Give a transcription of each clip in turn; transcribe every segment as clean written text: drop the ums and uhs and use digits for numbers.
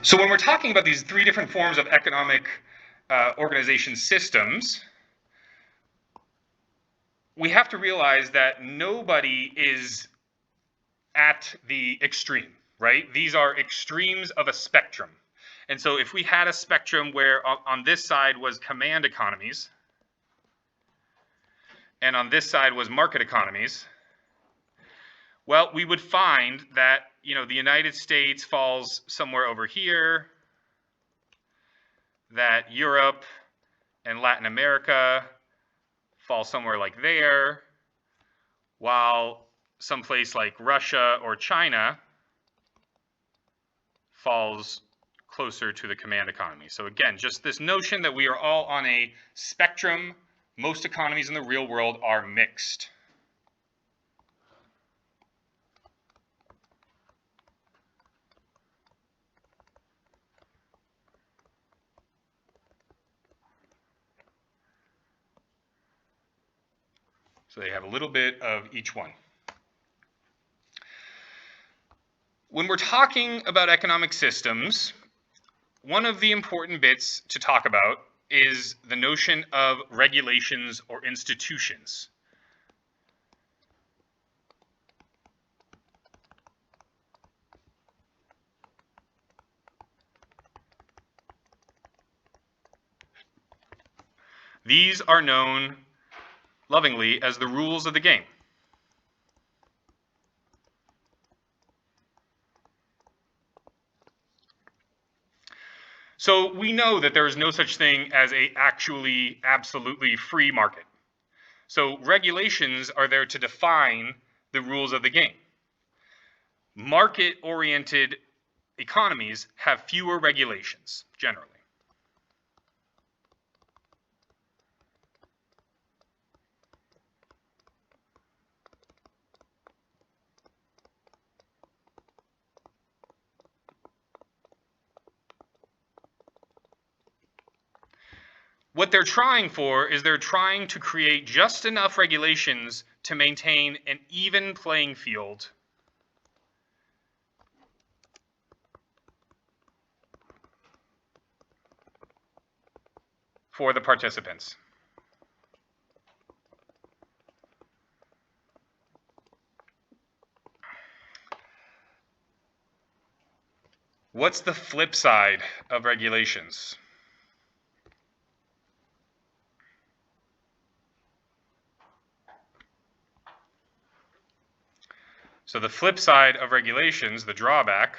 So when we're talking about these three different forms of economic organization systems, we have to realize that nobody is at the extreme, right? These are extremes of a spectrum. And so if we had a spectrum where on this side was command economies, and on this side was market economies, well, we would find that, the United States falls somewhere over here, that Europe and Latin America fall somewhere like there, while someplace like Russia or China falls closer to the command economy. So again, just this notion that we are all on a spectrum. Most economies in the real world are mixed. So they have a little bit of each one. When we're talking about economic systems, one of the important bits to talk about is the notion of regulations or institutions. These are known lovingly as the rules of the game. So we know that there is no such thing as a actually absolutely free market. So regulations are there to define the rules of the game. Market-oriented economies have fewer regulations, generally. What they're trying for is they're trying to create just enough regulations to maintain an even playing field for the participants. What's the flip side of regulations? So the flip side of regulations, the drawback,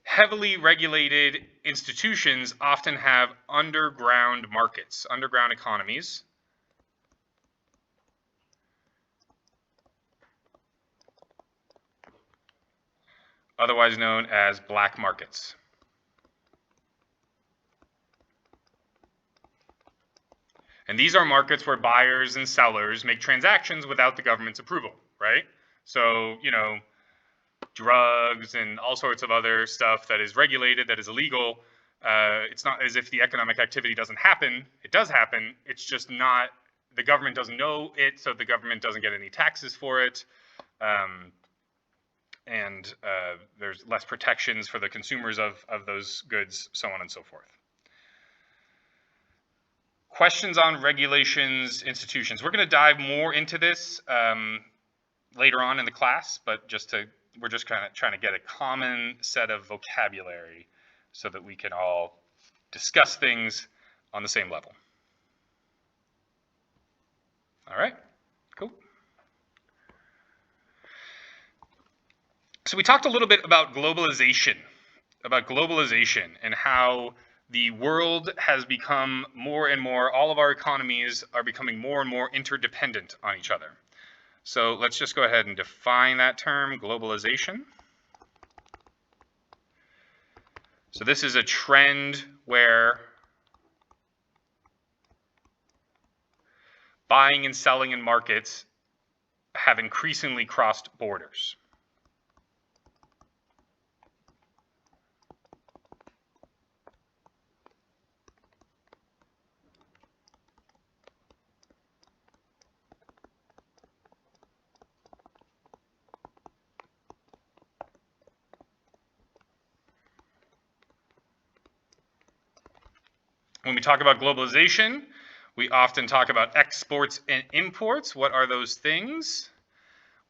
heavily regulated institutions often have underground markets, underground economies. Otherwise known as black markets. And these are markets where buyers and sellers make transactions without the government's approval, right? So, drugs and all sorts of other stuff that is regulated, that is illegal. It's not as if the economic activity doesn't happen. It does happen. It's just not, the government doesn't know it, so the government doesn't get any taxes for it. And there's less protections for the consumers of those goods, so on and so forth. Questions on regulations, institutions. We're going to dive more into this later on in the class, but we're just kind of trying to get a common set of vocabulary so that we can all discuss things on the same level. All right, cool. So we talked a little bit about globalization and how the world has become more and more, all of our economies are becoming more and more interdependent on each other. So let's just go ahead and define that term, globalization. So this is a trend where buying and selling in markets have increasingly crossed borders. When we talk about globalization, we often talk about exports and imports. What are those things?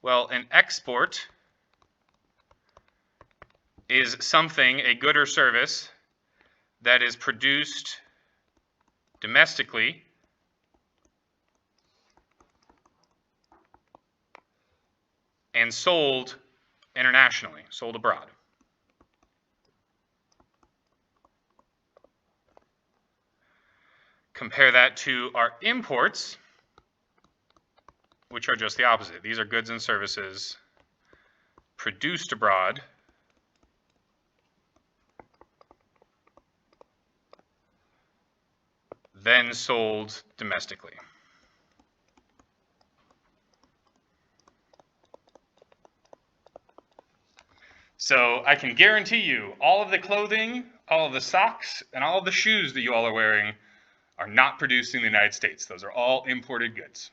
Well, an export is something, a good or service, that is produced domestically and sold internationally, sold abroad. Compare that to our imports, which are just the opposite. These are goods and services produced abroad then sold domestically. So I can guarantee you all of the clothing, all of the socks, and all of the shoes that you all are wearing are not produced in the United States. Those are all imported goods.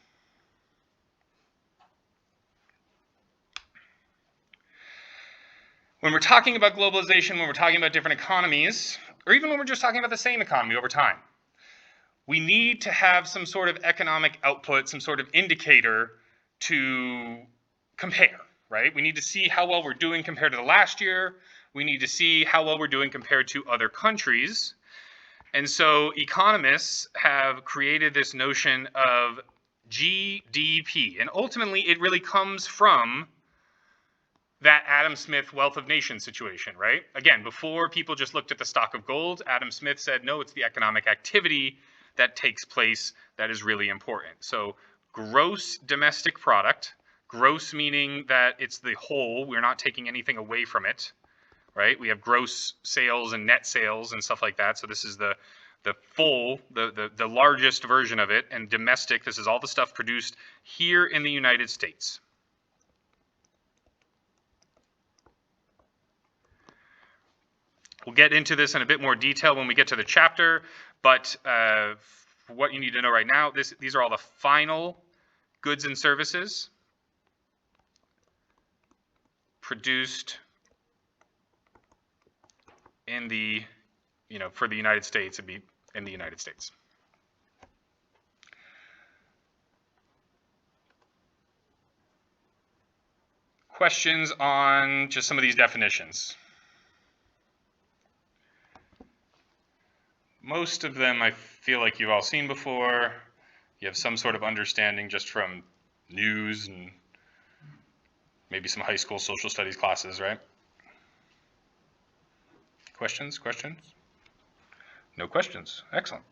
When we're talking about globalization, when we're talking about different economies, or even when we're just talking about the same economy over time, we need to have some sort of economic output, some sort of indicator to compare, right? We need to see how well we're doing compared to the last year. We need to see how well we're doing compared to other countries. And so economists have created this notion of GDP. And ultimately, it really comes from that Adam Smith wealth of nations situation, right? Again, before people just looked at the stock of gold, Adam Smith said, no, it's the economic activity that takes place that is really important. So gross domestic product, gross meaning that it's the whole, we're not taking anything away from it, right? We have gross sales and net sales and stuff like that. So this is the full, the largest version of it. And domestic, this is all the stuff produced here in the United States. We'll get into this in a bit more detail when we get to the chapter, but what you need to know right now, these are all the final goods and services produced in the, for the United States, it'd be in the United States. Questions on just some of these definitions? Most of them I feel like you've all seen before. You have some sort of understanding just from news and maybe some high school social studies classes, right? Questions? No questions. Excellent.